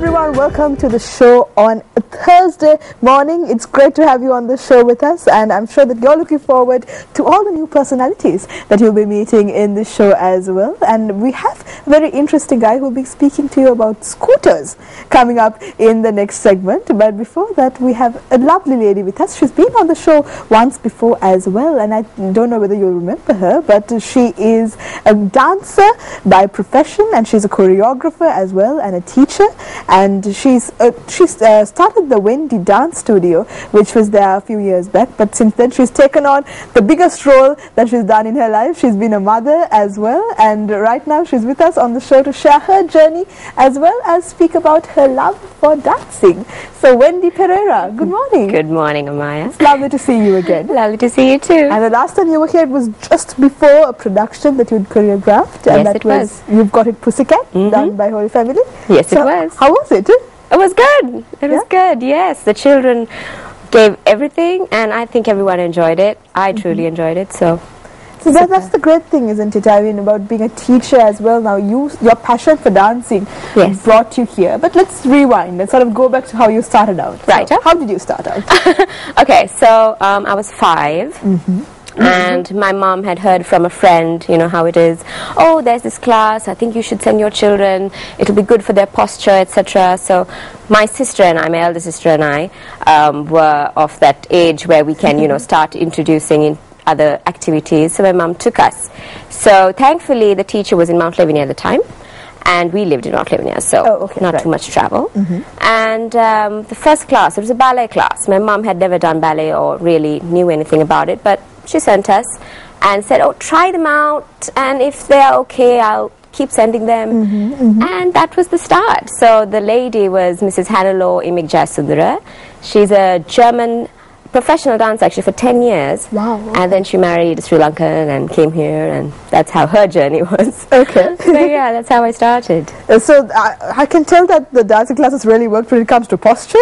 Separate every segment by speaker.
Speaker 1: everyone, welcome to the show on a Thursday morning. It's great to have you on the show with us, and I'm sure that you're looking forward to all the new personalities that you'll be meeting in the show as well. And we have a very interesting guy who'll be speaking to you about scooters coming up in the next segment. But before that, we have a lovely lady with us. She's been on the show once before as well, and I don't know whether you'll remember her, but she is a dancer by profession, and she's a choreographer as well, and a teacher. And she's started the Wendy Dance Studio, which was there a few years back, but since then she's taken on the biggest role that she's done in her life. She's been a mother as well, and right now she's with us on the show to share her journey as well as speak about her love for dancing. So Wendy Pereira, good morning.
Speaker 2: Good morning, Amaya.
Speaker 1: It's lovely to see you again.
Speaker 2: Lovely to see you too.
Speaker 1: And the last time you were here, it was just before a production that you'd choreographed, and
Speaker 2: yes,
Speaker 1: that
Speaker 2: it was
Speaker 1: You've Got It Pussycat, done by Holy Family.
Speaker 2: Yes, it was.
Speaker 1: How was it?
Speaker 2: It was good. It was good, yes. The children gave everything, and I think everyone enjoyed it. I truly enjoyed it, so
Speaker 1: that's the great thing, isn't it? I mean, about being a teacher as well. Now, your passion for dancing brought you here. But let's rewind and sort of go back to how you started out.
Speaker 2: Right.
Speaker 1: So, how did you start out?
Speaker 2: Okay, so I was 5. And my mom had heard from a friend, you know how it is. Oh, there's this class. I think you should send your children. It'll be good for their posture, etc. So my sister and I, my elder sister and I, were of that age where we can, you know, start introducing in other activities. So my mom took us. So thankfully, the teacher was in Mount Lavinia at the time, and we lived in Mount Lavinia, so not too much travel. And the first class, it was a ballet class. My mom had never done ballet or really knew anything about it, but she sent us and said, oh, try them out, and if they're okay, I'll keep sending them. And that was the start. So the lady was Mrs. Hannelo Imig. She's a German professional dancer actually for 10 years.
Speaker 1: Wow.
Speaker 2: And then she married a Sri Lankan and came here, and that's how her journey was.
Speaker 1: Okay.
Speaker 2: So yeah, that's how I started.
Speaker 1: So I can tell that the dancing classes really worked when it comes to posture.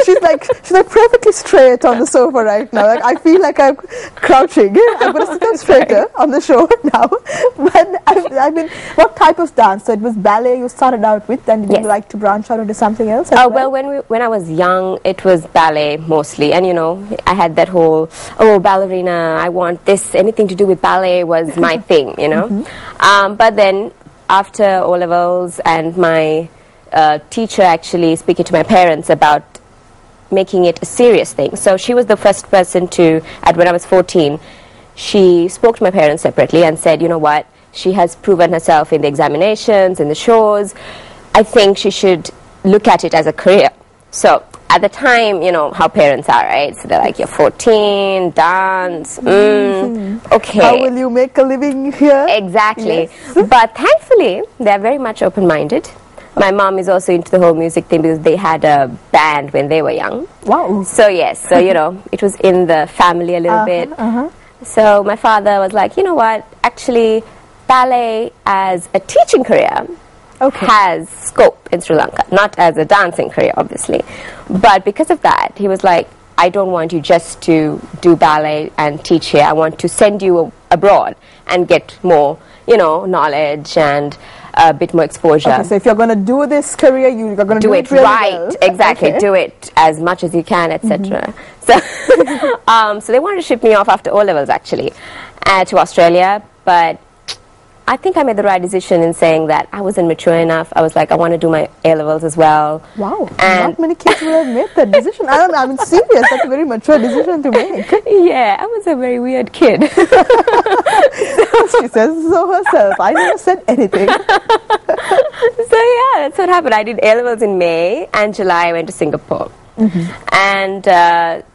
Speaker 1: She's like perfectly straight on the sofa right now. Like, I feel like I'm crouching. I'm going to sit up straighter on the show now. But I mean, what type of dance? So it was ballet you started out with, and did you like to branch out into something else?
Speaker 2: Well, when I was young, it was ballet mostly, and you know, I had that whole ballerina. I want this. Anything to do with ballet was my thing, you know. But then after O levels, and my teacher actually speaking to my parents about making it a serious thing. So she was the first person when I was 14, she spoke to my parents separately and said, you know what, she has proven herself in the examinations, in the shows. I think she should look at it as a career. So at the time, you know how parents are, right? So they're like, you're 14, dance, okay.
Speaker 1: How will you make a living here?
Speaker 2: Exactly. Yes. But thankfully, they're very much open-minded. My mom is also into the whole music thing because they had a band when they were young.
Speaker 1: Wow.
Speaker 2: So yes, so you know, it was in the family a little bit. So my father was like, you know what, actually ballet as a teaching career has scope in Sri Lanka. Not as a dancing career, obviously. But because of that, he was like, I don't want you just to do ballet and teach here. I want to send you abroad and get more, you know, knowledge and a bit more exposure.
Speaker 1: Okay, so if you're going to do this career, you're going to do it
Speaker 2: really
Speaker 1: right.
Speaker 2: Well. Exactly. Do it as much as you can, etc. So, so they wanted to ship me off after O levels actually to Australia, but I think I made the right decision in saying that I wasn't mature enough. I was like, I want to do my A levels as well.
Speaker 1: Wow, and not many kids will have made that decision. I'm serious. That's a very mature decision to make.
Speaker 2: Yeah, I was a very weird kid.
Speaker 1: She says so herself. I never said anything.
Speaker 2: So yeah, that's what happened. I did A levels in May, and July I went to Singapore. And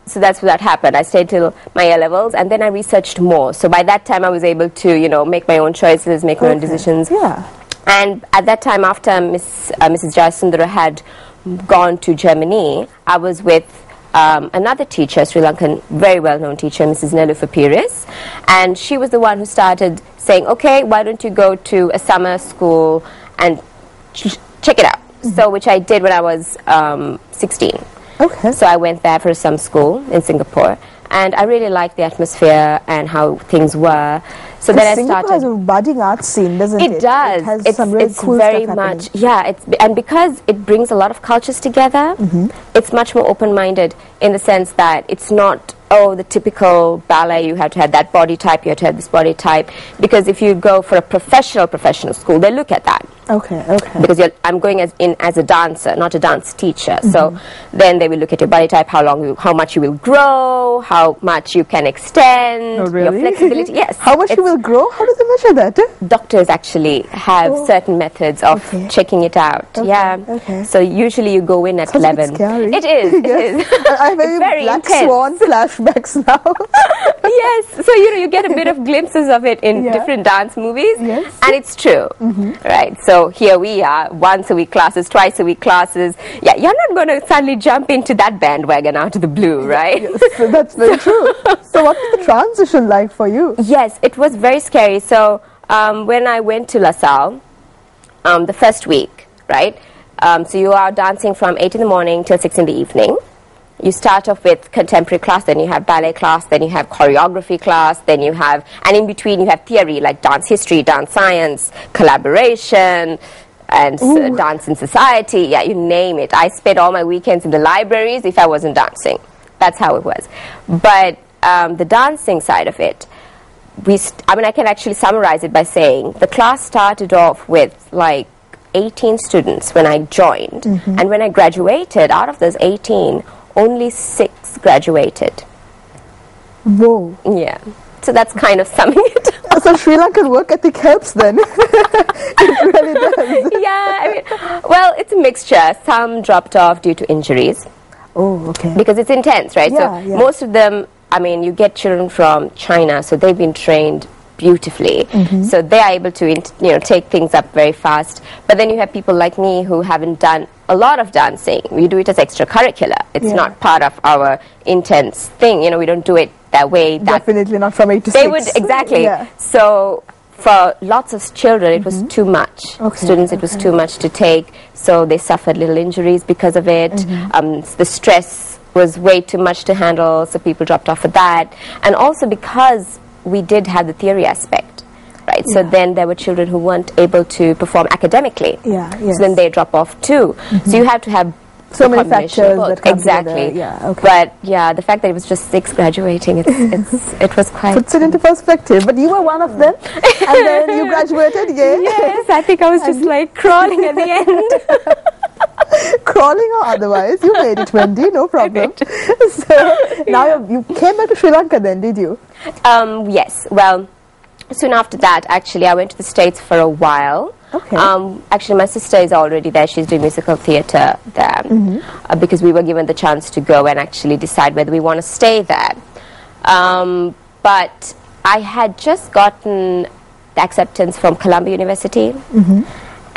Speaker 2: so that's what happened. I stayed till my A levels, and then I researched more. So by that time, I was able to, you know, make my own choices, make my own decisions.
Speaker 1: Yeah.
Speaker 2: And at that time, after Mrs. Jayasundara had gone to Germany, I was with another teacher, Sri Lankan, very well-known teacher, Mrs. Nelufar Pires, and she was the one who started saying, okay, why don't you go to a summer school and check it out. So which I did when I was 16.
Speaker 1: Okay.
Speaker 2: So I went there for some school in Singapore, and I really liked the atmosphere and how things were. So then I
Speaker 1: Singapore
Speaker 2: started.
Speaker 1: has a budding art scene, doesn't it?
Speaker 2: It does.
Speaker 1: It has
Speaker 2: It's,
Speaker 1: some really
Speaker 2: it's
Speaker 1: cool
Speaker 2: very
Speaker 1: stuff happening.
Speaker 2: much, yeah. And because it brings a lot of cultures together, it's much more open-minded in the sense that it's not, oh, the typical ballet, you have to have that body type, you have to have this body type. Because if you go for a professional school, they look at that.
Speaker 1: Okay.
Speaker 2: Because I'm going as a dancer, not a dance teacher. So then they will look at your body type, how much you will grow, how much you can extend,
Speaker 1: Oh, really?
Speaker 2: your flexibility. Yes.
Speaker 1: How much you will grow? How do they measure that?
Speaker 2: Doctors actually have certain methods of checking it out.
Speaker 1: Okay.
Speaker 2: So usually you go in at
Speaker 1: Sounds a bit
Speaker 2: 11.
Speaker 1: scary.
Speaker 2: It is. It is.
Speaker 1: I have
Speaker 2: very
Speaker 1: Black
Speaker 2: intense.
Speaker 1: Swan flashbacks now.
Speaker 2: Yes. So you get a bit of glimpses of it in different dance movies,
Speaker 1: Yes.
Speaker 2: and it's true, right? So here we are, once a week classes, twice a week classes. Yeah, you're not going to suddenly jump into that bandwagon out of the blue, right?
Speaker 1: Yes, so that's very true. So what was the transition like for you?
Speaker 2: Yes, it was very scary. So when I went to LaSalle, the first week, right? So you are dancing from 8 in the morning till 6 in the evening. You start off with contemporary class, then you have ballet class, then you have choreography class, then you have, and in between you have theory like dance history, dance science, collaboration, and dance in society. Yeah, you name it. I spent all my weekends in the libraries if I wasn't dancing. That's how it was. But the dancing side of it, I can actually summarize it by saying the class started off with like 18 students when I joined, and when I graduated, out of those 18, only 6 graduated.
Speaker 1: Whoa.
Speaker 2: Yeah. So that's kind of summing it up.
Speaker 1: So Sri Lankan work ethic helps then. It really does.
Speaker 2: Yeah, I mean, well, it's a mixture. Some dropped off due to injuries.
Speaker 1: Oh, okay.
Speaker 2: Because it's intense, right?
Speaker 1: Yeah,
Speaker 2: so most of them, I mean, you get children from China, so they've been trained beautifully. So they are able to, take things up very fast. But then you have people like me who haven't done a lot of dancing. We do it as extracurricular. It's not part of our intense thing. We don't do it that way.
Speaker 1: Definitely not from 8 to 6.
Speaker 2: They would, exactly.
Speaker 1: Yeah.
Speaker 2: So for lots of children, it was too much. Students, it was too much to take. So they suffered little injuries because of it. The stress was way too much to handle, so people dropped off for that. And also because we did have the theory aspect, right? So then there were children who weren't able to perform academically. So then they drop off too. So you have to have
Speaker 1: so many factors that come
Speaker 2: exactly.
Speaker 1: together.
Speaker 2: But yeah, the fact that it was just 6 graduating, it was quite...
Speaker 1: Puts it into perspective. But you were one of them, and then you graduated,
Speaker 2: Yes, I think I was just like crawling at the end.
Speaker 1: Crawling or otherwise, you made it, Wendy, no problem. So now you came back to Sri Lanka then, did you?
Speaker 2: Yes, well, soon after that, actually, I went to the States for a while.
Speaker 1: Okay.
Speaker 2: Actually, my sister is already there. She's doing musical theatre there because we were given the chance to go and actually decide whether we want to stay there. But I had just gotten the acceptance from Columbia University.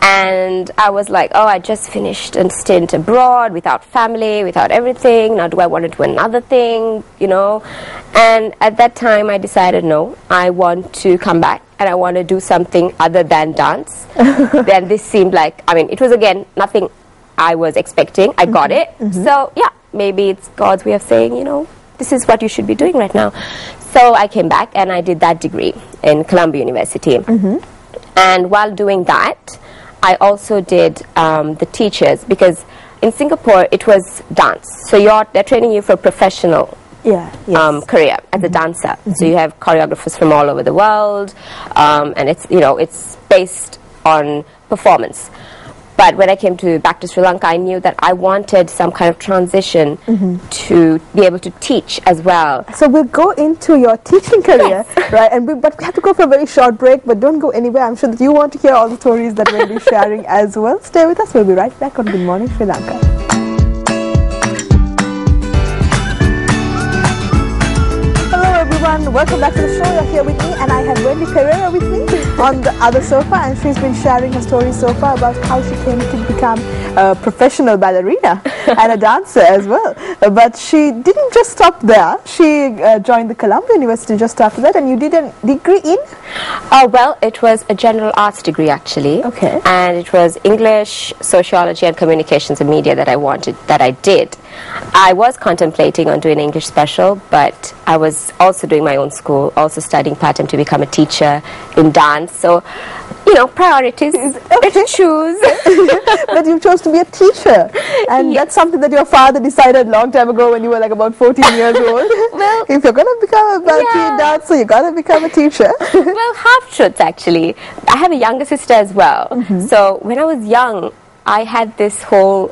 Speaker 2: And I was like, oh, I just finished a stint abroad without family, without everything. Now do I want to do another thing, And at that time I decided, no, I want to come back and I want to do something other than dance. Then this seemed like, it was again nothing I was expecting. I got it. So yeah, maybe it's God's way of saying, this is what you should be doing right now. So I came back and I did that degree in Columbia University. And while doing that, I also did the teachers, because in Singapore it was dance. So they're training you for a professional career as a dancer. So you have choreographers from all over the world, and it's based on performance. But when I came back to Sri Lanka, I knew that I wanted some kind of transition to be able to teach as well.
Speaker 1: So we'll go into your teaching career, right? But we have to go for a very short break, but don't go anywhere. I'm sure that you want to hear all the stories that we'll be sharing as well. Stay with us. We'll be right back on Good Morning Sri Lanka. Everyone, welcome back to the show. You're here with me, and I have Wendy Pereira with me on the other sofa, and she's been sharing her story so far about how she came to become a professional ballerina. and a dancer as well. But she didn't just stop there. She joined the Columbia University just after that, and you did a degree in?
Speaker 2: Well, it was a general arts degree actually.
Speaker 1: Okay.
Speaker 2: And it was English, sociology, and communications and media that I did. I was contemplating on doing English special, but I was also doing my own school, also studying part-time to become a teacher in dance. So, you know, priorities to choose.
Speaker 1: But you chose to be a teacher, and that's something that your father decided a long time ago when you were like about 14 years old.
Speaker 2: Well,
Speaker 1: if you're going to become a dancer, you got to become a teacher.
Speaker 2: Well, half truths actually. I have a younger sister as well. So when I was young, I had this whole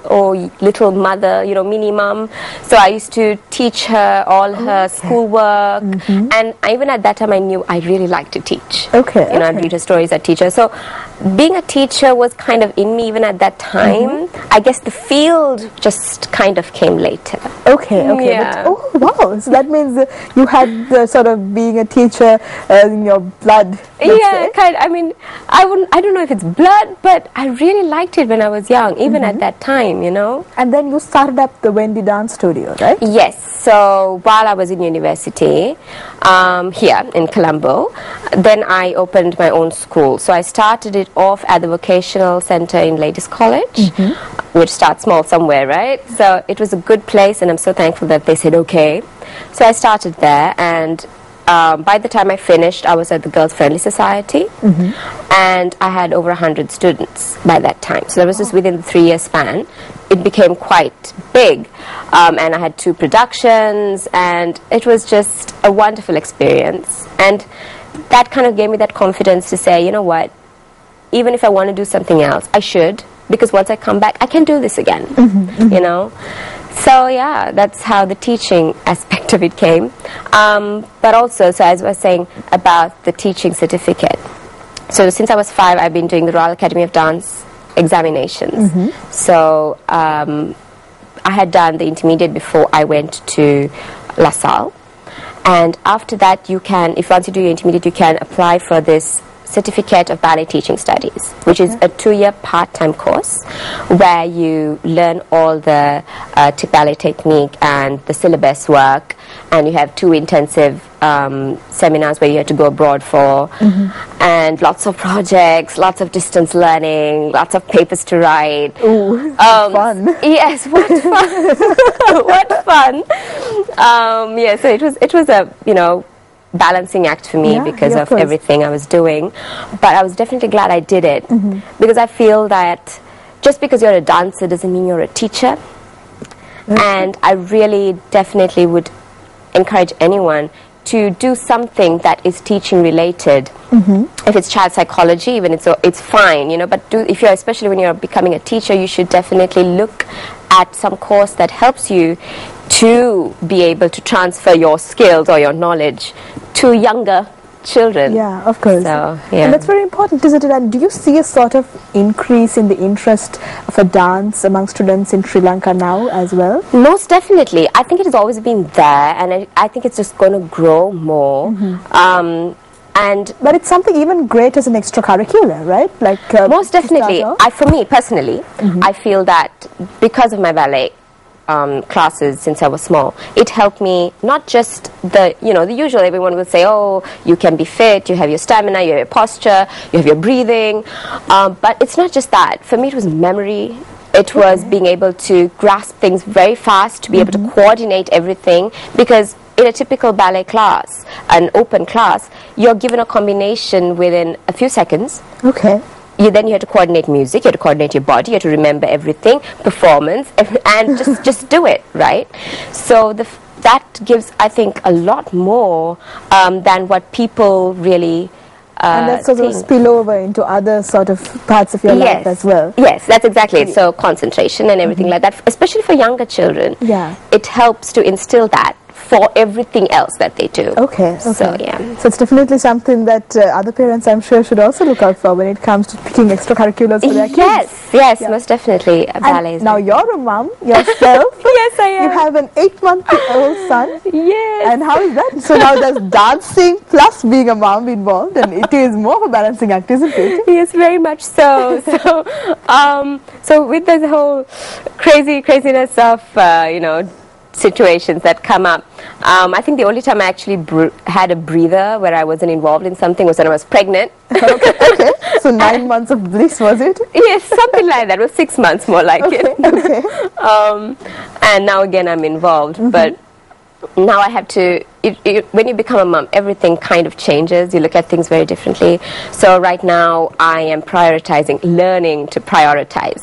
Speaker 2: little mother, you know, mini mom. So I used to teach her all her schoolwork, and even at that time I knew I really liked to teach.
Speaker 1: Okay.
Speaker 2: You know, I'd read her stories, I'd teach her. So being a teacher was kind of in me even at that time. I guess the field just kind of came later.
Speaker 1: Okay.
Speaker 2: Yeah.
Speaker 1: But, oh wow! So that means you had the sort of being a teacher in your blood.
Speaker 2: Yeah, kind of, I mean, I don't know if it's blood, but I really liked it when I was young, even at that time, you know.
Speaker 1: And then you started up the Wendy Dance Studio, right?
Speaker 2: Yes. So while I was in university here in Colombo, then I opened my own school. So I started it off at the vocational center in Ladies College, which starts small somewhere, right? So it was a good place, and I'm so thankful that they said okay. So I started there, and by the time I finished, I was at the Girls Friendly Society, and I had over 100 students by that time. So that was just within the 3-year span. It became quite big, and I had 2 productions, and it was just a wonderful experience. And that kind of gave me that confidence to say, you know what, even if I want to do something else, I should, because once I come back, I can do this again, you know. So yeah, that's how the teaching aspect of it came. But also, so as I was saying about the teaching certificate. So since I was 5, I've been doing the Royal Academy of Dance examinations. So I had done the intermediate before I went to La Salle. And after that, you can, if once you do your intermediate, you can apply for this Certificate of Ballet Teaching Studies, which is a 2-year part-time course where you learn all the ballet technique and the syllabus work, and you have 2 intensive seminars where you have to go abroad for, and lots of projects, lots of distance learning, lots of papers to write.
Speaker 1: Ooh, fun.
Speaker 2: Yes, what fun. What fun. Yeah, so it was a, you know, balancing act for me because of everything I was doing, but I was definitely glad I did it, because I feel that just because you're a dancer doesn't mean you're a teacher. And I really definitely would encourage anyone to do something that is teaching related. If it's child psychology, even it's fine, you know, but if you're, especially when you're becoming a teacher, you should definitely look at some course that helps you to be able to transfer your skills or your knowledge to younger children.
Speaker 1: Yeah, of course.
Speaker 2: So, yeah.
Speaker 1: And that's very important, isn't it? And do you see a sort of increase in the interest for dance among students in Sri Lanka now as well?
Speaker 2: Most definitely. I think it has always been there, and I think it's just going to grow more. But
Speaker 1: it's something even great as an extracurricular, right? Like
Speaker 2: most definitely. For me personally, I feel that because of my ballet classes since I was small, it helped me not just the usual. Everyone will say, oh, you can be fit, you have your stamina, you have your posture, you have your breathing, but it's not just that. For me, it was memory. It was being able to grasp things very fast, to be able to coordinate everything, because in a typical ballet class, an open class, you're given a combination within a few seconds.
Speaker 1: Okay.
Speaker 2: Then you have to coordinate music, you have to coordinate your body, you have to remember everything, performance, and just do it, right? So that gives, I think, a lot more than what people really
Speaker 1: and that sort of spill over into other sort of parts of your life as well.
Speaker 2: Yes, that's exactly it. So concentration and everything like that, especially for younger children.
Speaker 1: Yeah.
Speaker 2: It helps to instill that for everything else that they do.
Speaker 1: Okay.
Speaker 2: So yeah.
Speaker 1: So it's definitely something that other parents, I'm sure, should also look out for when it comes to picking extracurriculars for their kids.
Speaker 2: Yes, most definitely. Ballet.
Speaker 1: Now you're a mom yourself.
Speaker 2: Yes, I am.
Speaker 1: You have an 8-month-old son.
Speaker 2: Yes.
Speaker 1: And how is that? So now there's dancing plus being a mom involved, and it is more of a balancing act, isn't it?
Speaker 2: Yes, very much so. So with this whole craziness of situations that come up, I think the only time I actually had a breather where I wasn't involved in something was when I was pregnant.
Speaker 1: Okay. So 9 months of bliss, was it?
Speaker 2: Yes, something like that. It was 6 months more like it.
Speaker 1: Okay.
Speaker 2: And now again I'm involved, but now I have to, when you become a mom, everything kind of changes. You look at things very differently. So right now I am prioritizing learning to prioritize.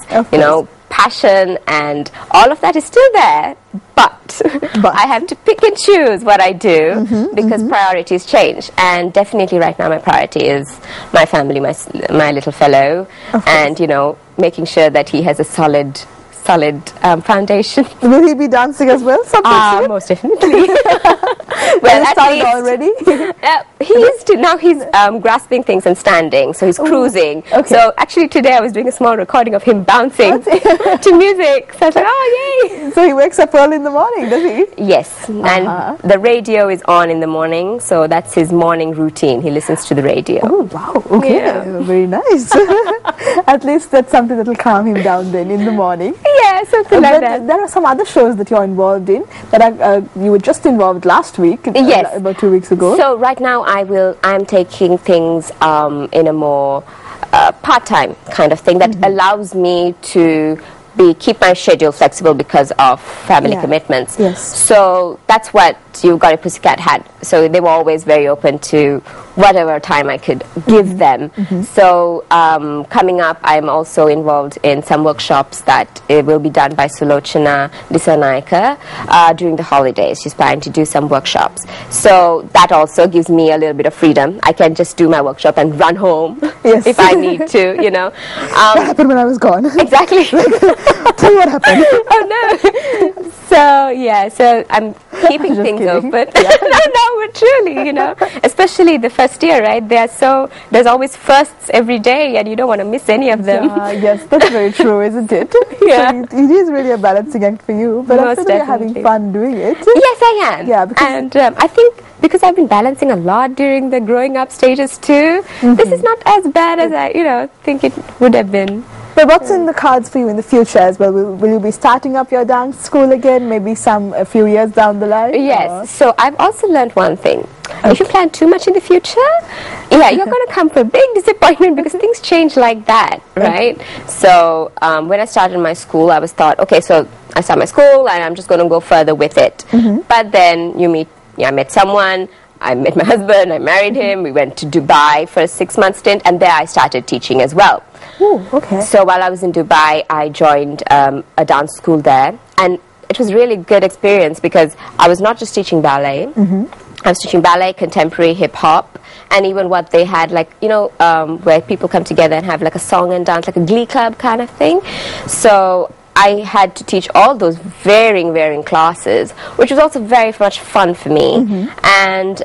Speaker 2: Passion and all of that is still there, but I have to pick and choose what I do because priorities change. And definitely right now my priority is my family, my little fellow, and making sure that he has a solid foundation.
Speaker 1: Will he be dancing as well?
Speaker 2: Most definitely.
Speaker 1: Well, started already.
Speaker 2: Now he's grasping things and standing, so he's cruising. Okay. So actually today I was doing a small recording of him bouncing to music. So I was like, oh yay!
Speaker 1: So he wakes up early in the morning, does he?
Speaker 2: Yes, and the radio is on in the morning, so that's his morning routine. He listens to the radio.
Speaker 1: Oh wow! Okay, very nice. At least that's something that will calm him down then in the morning.
Speaker 2: Yeah, something like that.
Speaker 1: There are some other shows that you're involved in that you were just involved last week.
Speaker 2: Yes,
Speaker 1: about 2 weeks ago.
Speaker 2: So right now I'm taking things in a more part-time kind of thing that allows me to keep my schedule flexible because of family commitments.
Speaker 1: Yes.
Speaker 2: So that's what You Got a Pussycat had. So they were always very open to whatever time I could give them. So coming up, I'm also involved in some workshops that will be done by Sulochana Disanaika during the holidays. She's planning to do some workshops. So that also gives me a little bit of freedom. I can just do my workshop and run home if I need to,
Speaker 1: That happened when I was gone.
Speaker 2: Exactly.
Speaker 1: Tell me what happened.
Speaker 2: Oh no. So I'm keeping things open. No, but truly, especially the first year, right? There's always firsts every day, and you don't want to miss any of them.
Speaker 1: Yes, that's very true, isn't it?
Speaker 2: Yeah.
Speaker 1: So it is really a balancing act for you, but I'm sure you're having fun doing it.
Speaker 2: Yes, I am.
Speaker 1: Yeah,
Speaker 2: and I think because I've been balancing a lot during the growing up stages too, this is not as bad as I, think it would have been.
Speaker 1: But what's in the cards for you in the future as well? Will you be starting up your dance school again, maybe a few years down the line?
Speaker 2: Yes.
Speaker 1: Or?
Speaker 2: So I've also learned one thing. If you plan too much in the future, you're going to come for a big disappointment because things change like that, right? So when I started my school, I thought, okay, so I start my school and I'm just going to go further with it. But then I met someone. I met my husband, I married him, we went to Dubai for a 6-month stint, and there I started teaching as well.
Speaker 1: Ooh, okay.
Speaker 2: So while I was in Dubai, I joined a dance school there, and it was really good experience because I was not just teaching ballet, I was teaching ballet, contemporary, hip-hop, and even what they had, where people come together and have like a song and dance, like a glee club kind of thing. So I had to teach all those varying classes, which was also very much fun for me. And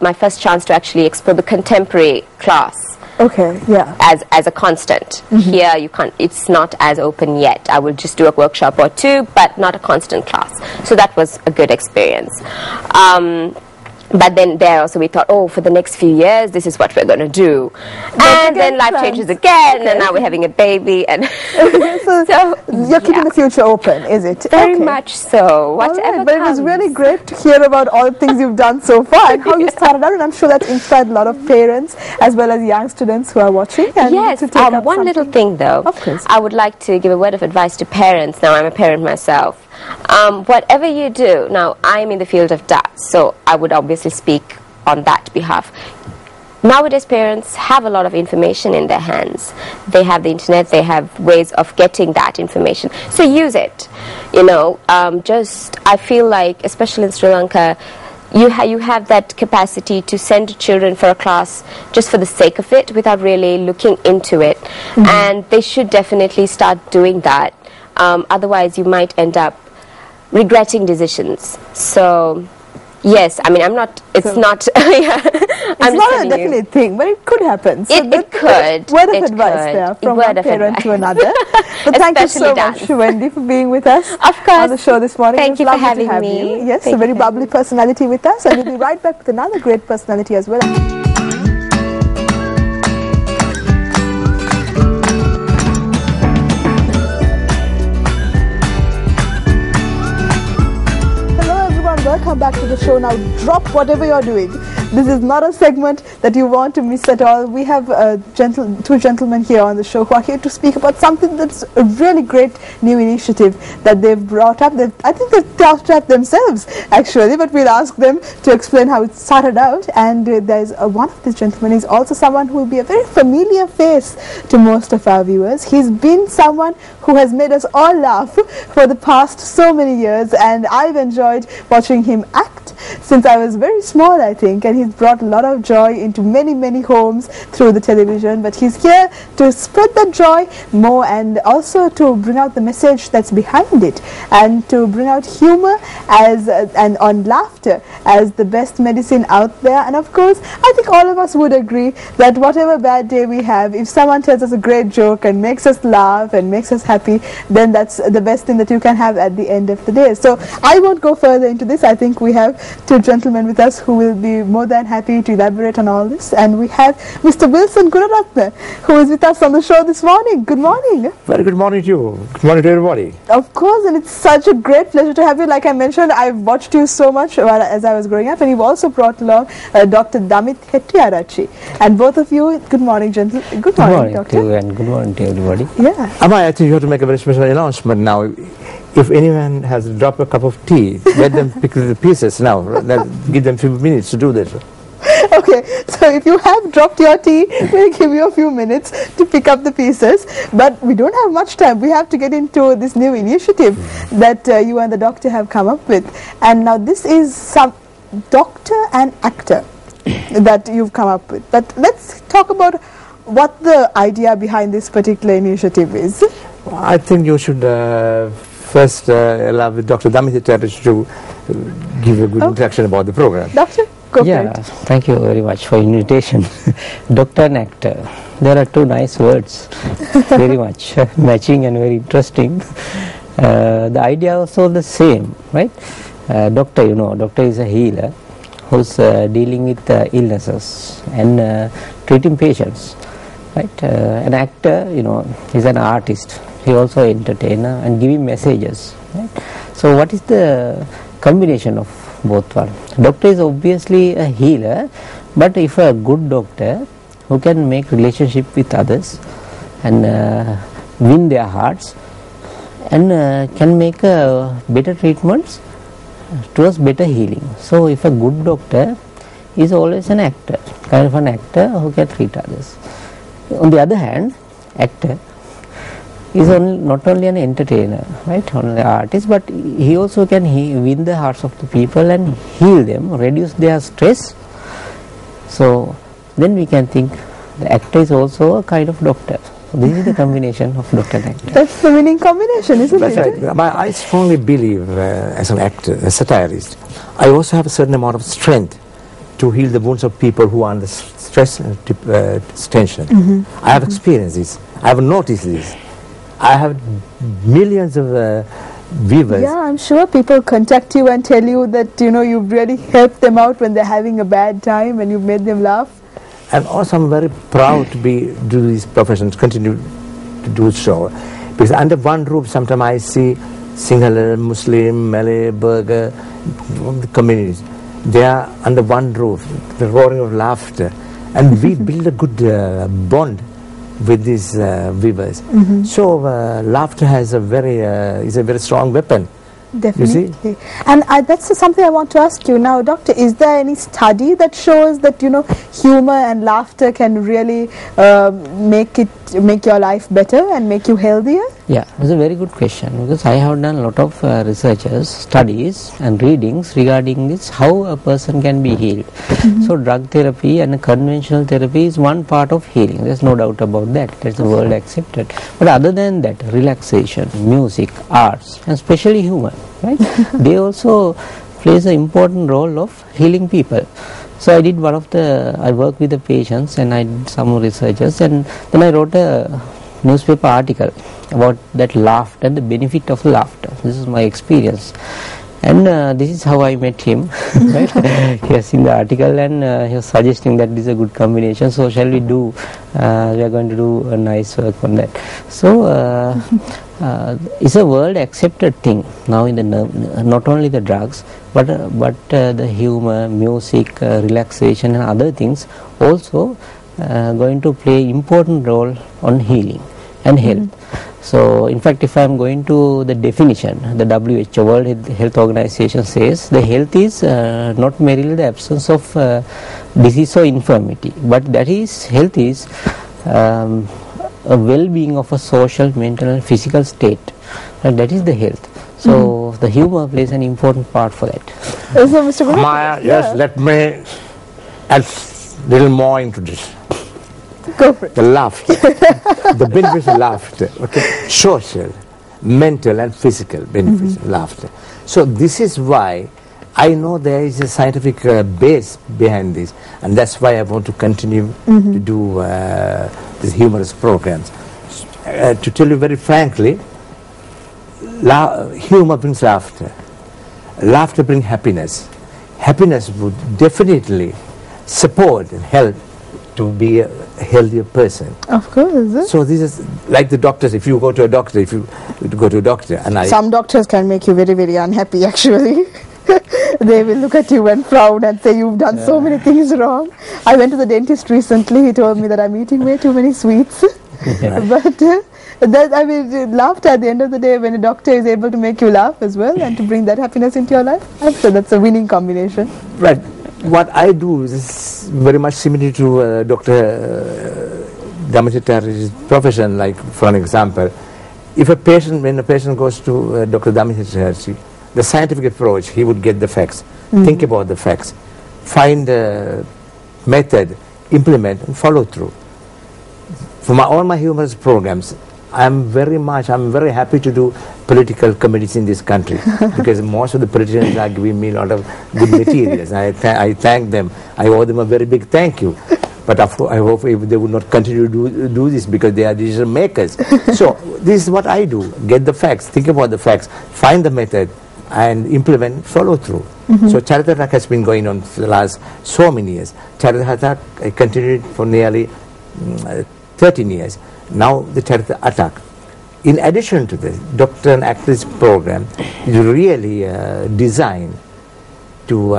Speaker 2: my first chance to actually explore the contemporary class.
Speaker 1: Okay, yeah.
Speaker 2: As a constant. Here you can't, it's not as open yet. I will just do a workshop or two, but not a constant class. So that was a good experience. But then there also we thought, for the next few years, this is what we're going to do. And then life changes again, and now we're having a baby. And
Speaker 1: so you're keeping the future open, is it?
Speaker 2: Very much so. Whatever
Speaker 1: But it was really great to hear about all the things you've done so far and how you started out. And I'm sure that's inspired a lot of parents as well as young students who are watching. And
Speaker 2: yes, one little thing though.
Speaker 1: Of course.
Speaker 2: I would like to give a word of advice to parents. Now I'm a parent myself. Whatever you do, now I'm in the field of dance, so I would obviously speak on that behalf. Nowadays parents have a lot of information in their hands. They have the internet, they have ways of getting that information. So use it. I feel like, especially in Sri Lanka, you have that capacity to send children for a class just for the sake of it without really looking into it. And they should definitely start doing that. Otherwise you might end up regretting decisions. So Yes, I mean, I'm not, it's not, yeah.
Speaker 1: It's not a definite thing, but it could happen. So
Speaker 2: it could.
Speaker 1: Word of advice there from one parent to another. But thank you so much, Wendy, for being with us on the show this morning.
Speaker 2: Thank you for having me.
Speaker 1: Yes, a very bubbly personality with us, and we'll be right back with another great personality as well. Welcome back to the show. Now drop whatever you're doing. This is not a segment that you want to miss at all. We have two gentlemen here on the show who are here to speak about something that's a really great new initiative that they've brought up. I think they've thought it themselves actually, but we'll ask them to explain how it started out. And there's one of these gentlemen is also someone who will be a very familiar face to most of our viewers. He's been someone who has made us all laugh for the past so many years, and I've enjoyed watching him act since I was very small, I think, and he's brought a lot of joy into many homes through the television. But he's here to spread that joy more, and also to bring out the message that's behind it, and to bring out humor and on laughter as the best medicine out there. And of course, I think all of us would agree that whatever bad day we have, if someone tells us a great joke and makes us laugh and makes us happy, then that's the best thing that you can have at the end of the day. So I won't go further into this. I think we have two gentlemen with us who will be more than happy to elaborate on all this. And we have Mr. Wilson Gunaratne, who is with us on the show this morning. Good morning.
Speaker 3: Very good morning to you. Good morning to everybody.
Speaker 1: Of course, and it's such a great pleasure to have you. Like I mentioned, I've watched you so much as I was growing up, and you've also brought along Dr. Damit Hettiarachchi. And both of you, good morning, gentlemen. Good morning, Doctor.
Speaker 4: To you, and good morning to everybody.
Speaker 1: Yeah.
Speaker 3: Amai, I think you have to make a very special announcement now. If anyone has dropped a cup of tea, let them pick the pieces now. Give them a few minutes to do that.
Speaker 1: Okay, so if you have dropped your tea, we'll give you a few minutes to pick up the pieces. But we don't have much time. We have to get into this new initiative that you and the doctor have come up with. And now this is some doctor and actor that you've come up with. But let's talk about what the idea behind this particular initiative is.
Speaker 3: I think you should first allow Dr. Damit Hettiarachchi to give a good introduction about the program.
Speaker 1: Doctor, go for it.
Speaker 4: Thank you very much for invitation. Doctor and actor. There are two nice words, very much matching and very interesting. The idea also the same, right? Doctor, you know, doctor is a healer who's dealing with illnesses and treating patients, right? An actor, you know, is an artist. He also an entertainer and giving messages, right? So what is the combination of both one? Doctor is obviously a healer, but if a good doctor who can make relationship with others and win their hearts and can make better treatments towards better healing. So if a good doctor is always an actor, kind of an actor who can treat others. On the other hand, actor is not only an entertainer, right, only an artist, but he also can win the hearts of the people and heal them, reduce their stress. So then we can think the actor is also a kind of doctor. So this is the combination of doctor and actor.
Speaker 1: That's the winning combination, isn't
Speaker 3: That's
Speaker 1: it?
Speaker 3: right. I strongly believe as an actor, a satirist, I also have a certain amount of strength to heal the wounds of people who are under stress and tension. I have experienced this. I have noticed this. I have millions of viewers.
Speaker 1: Yeah, I'm sure people contact you and tell you that, you know, you've really helped them out when they're having a bad time and you've made them laugh.
Speaker 3: And also I'm very proud to do these professions, continue to do so. Because under one roof sometimes I see Sinhala, Muslim, Malay, Burgher, the communities. They are under one roof, the roaring of laughter. And we build a good bond with these viewers. So laughter has is a very strong weapon.
Speaker 1: Definitely. And that's something I want to ask you now, Doctor. Is there any study that shows that, you know, humor and laughter can really make your life better and make you healthier?
Speaker 4: Yeah, it's a very good question, because I have done a lot of researches, studies and readings regarding this, how a person can be healed. So drug therapy and conventional therapy is one part of healing. There's no doubt about that. That's the world accepted. But other than that, relaxation, music, arts, and especially humor, right? They also plays an important role of healing people. So I worked with the patients and I did some researches, and then I wrote a newspaper article about that laughter and the benefit of laughter. This is my experience. And this is how I met him. Right? He has seen the article and he was suggesting that this is a good combination. So shall we do? We are going to do a nice work on that. So it's a world accepted thing now in the not only the drugs, but the humor, music, relaxation, and other things also going to play important role on healing and health. So in fact, if I am going to the definition, the WHO, World Health Organization, says the health is not merely the absence of disease or infirmity, but that is, health is a well-being of a social, mental and physical state, and that is the health. So the humor plays an important part for that.
Speaker 1: So Mr. Guru,
Speaker 3: Maya, yes, let me add a little more into this.
Speaker 1: go for it.
Speaker 3: The laughter, the benefits of laughter, okay, social, mental and physical benefits of laughter. So this is why I know there is a scientific base behind this, and that's why I want to continue to do these humorous programs. To tell you very frankly, humor brings laughter. Laughter brings happiness. Happiness would definitely support and help to be a healthier person.
Speaker 1: Of course, is it?
Speaker 3: So this is like the doctors. If you go to a doctor, and
Speaker 1: Some doctors can make you very, very unhappy actually. They will look at you and frown and say you've done so many things wrong. I went to the dentist recently. He told me that I'm eating way too many sweets. But laughter at the end of the day, when a doctor is able to make you laugh as well and to bring that happiness into your life, I'm sure that's a winning combination.
Speaker 3: right. What I do is very much similar to Dr. Damachitar's profession. Like, for an example, when a patient goes to Dr. Damachitar, the scientific approach, he would get the facts, think about the facts, find a method, implement and follow through. For all my humorous programs, I'm very happy to do political committees in this country because most of the politicians are giving me a lot of good materials. I thank them. I owe them a very big thank you. But I hope if they would not continue to do this because they are decision makers. So this is what I do. Get the facts, think about the facts, find the method and implement, follow through. So Charita Attack has been going on for the last so many years. Charita Attack continued for nearly 13 years. Now the Charita Attack. In addition to this, Doctor and Actress program is really designed to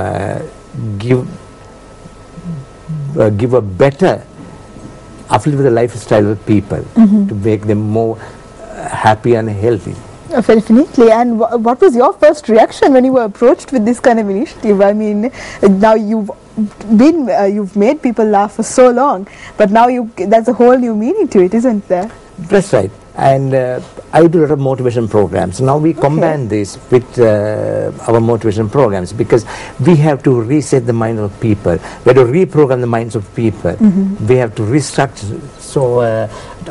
Speaker 3: give a better uplift the lifestyle of people, to make them more happy and healthy.
Speaker 1: Definitely. And what was your first reaction when you were approached with this kind of initiative? I mean, now you've made people laugh for so long, but now there's a whole new meaning to it, isn't there?
Speaker 3: That's right. And I do a lot of motivation programs. Now we combine this with our motivation programs because we have to reset the mind of people. We have to reprogram the minds of people. We have to restructure. So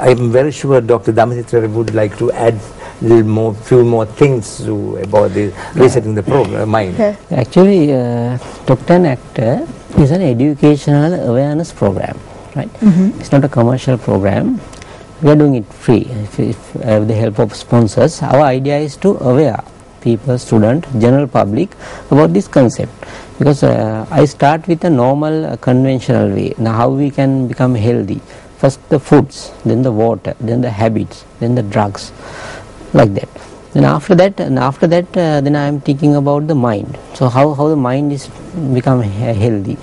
Speaker 3: I'm very sure Dr. Damachitar would like to add few more things about this resetting the mind.
Speaker 4: Actually, Doctor and Actor is an educational awareness program, right? It's not a commercial program. We are doing it free with the help of sponsors. Our idea is to aware people, students, general public about this concept. Because I start with a normal, conventional way. Now, how we can become healthy? First the foods, then the water, then the habits, then the drugs, like that. Then after that, then I am thinking about the mind. So how the mind is become healthy.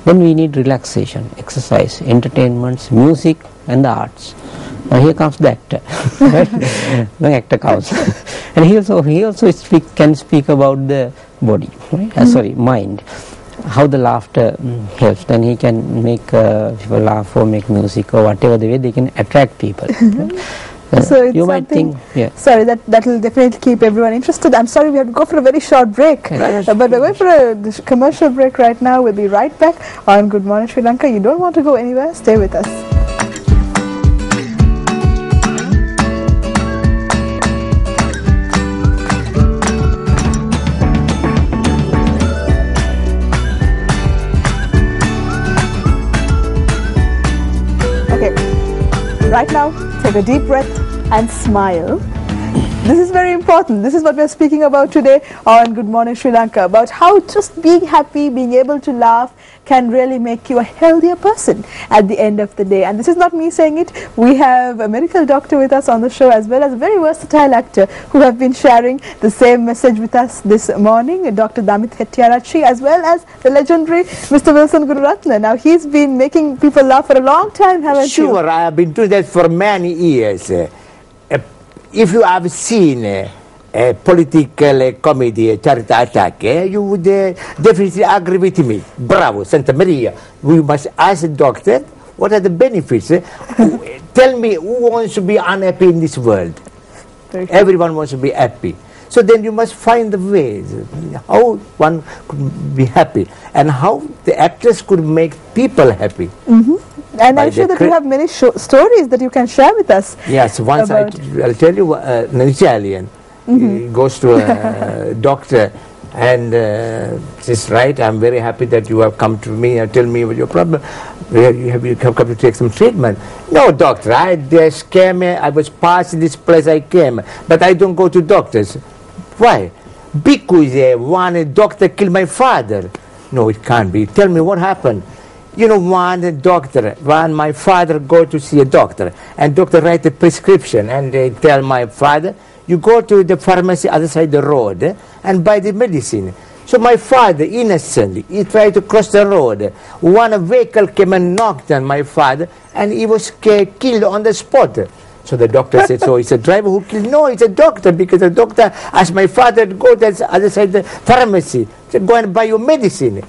Speaker 4: Then we need relaxation, exercise, entertainments, music, and the arts. Now here comes the actor. The actor comes, and he also can speak about the body, right? Mind. How the laughter helps. Then he can make people laugh or make music or whatever the way they can attract people.
Speaker 1: So it's
Speaker 4: you might think,
Speaker 1: sorry, that will definitely keep everyone interested. I'm sorry, we have to go for a very short break. But we're going for a commercial break right now. We'll be right back on Good Morning Sri Lanka. You don't want to go anywhere. Stay with us. right now, take a deep breath and smile. This is very important. This is what we're speaking about today on Good Morning Sri Lanka, about how just being happy, being able to laugh can really make you a healthier person at the end of the day. And this is not me saying it. We have a medical doctor with us on the show, as well as a very versatile actor who have been sharing the same message with us this morning, Dr. Damit Hettiarachchi, as well as the legendary Mr. Wilson Gururatna. Now, he's been making people laugh for a long time, haven't you?
Speaker 3: Sure, I have been doing that for many years. If you have seen a political comedy, Charity Attack, you would definitely agree with me. Bravo, Santa Maria. We must ask a doctor, what are the benefits? Tell me, who wants to be unhappy in this world? Everyone wants to be happy. So then you must find the ways how one could be happy and how the actors could make people happy.
Speaker 1: And I'm sure that you have many stories that you can share with us.
Speaker 3: Yes, once I'll tell you, an Italian he goes to a doctor and says, right, I'm very happy that you have come to me and tell me what your problem. You have come to take some treatment. No, doctor, they scare me. I was passing this place I came, but I don't go to doctors. Why? Because one doctor killed my father. No, it can't be. Tell me what happened. You know, when my father go to see a doctor, and doctor write a prescription, and they tell my father, you go to the pharmacy other side the road and buy the medicine. So my father, innocently, he tried to cross the road. One vehicle came and knocked on my father, and he was killed on the spot. So the doctor said, so it's a driver who killed? No, it's a doctor, because the doctor asked my father to go to the other side the pharmacy, to go and buy your medicine.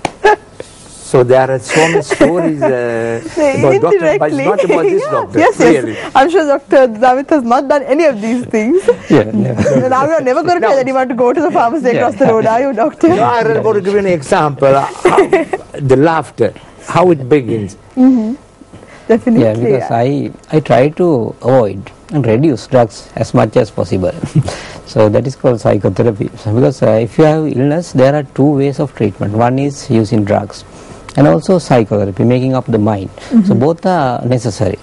Speaker 3: So there are so many stories about doctors, but it's not about this doctor.
Speaker 1: Yes, really. Yes. I'm sure Dr. Damit has not done any of these things. Now you're never going to tell anyone to go to the pharmacy across the road, are you, doctor?
Speaker 3: No, I'm going to give you an example. The laughter, how it begins.
Speaker 1: Definitely.
Speaker 4: Yeah, because I try to avoid and reduce drugs as much as possible. So that is called psychotherapy. So because if you have illness, there are two ways of treatment. One is using drugs, and also psychotherapy, making up the mind. So both are necessary.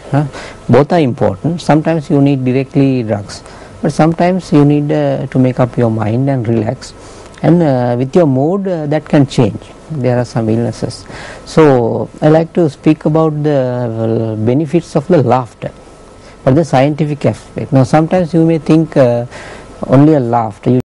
Speaker 4: Both are important. Sometimes you need directly drugs, but sometimes you need to make up your mind and relax. And with your mood, that can change. There are some illnesses. So I like to speak about the benefits of the laughter, but the scientific aspect. Now sometimes you may think only a laughter.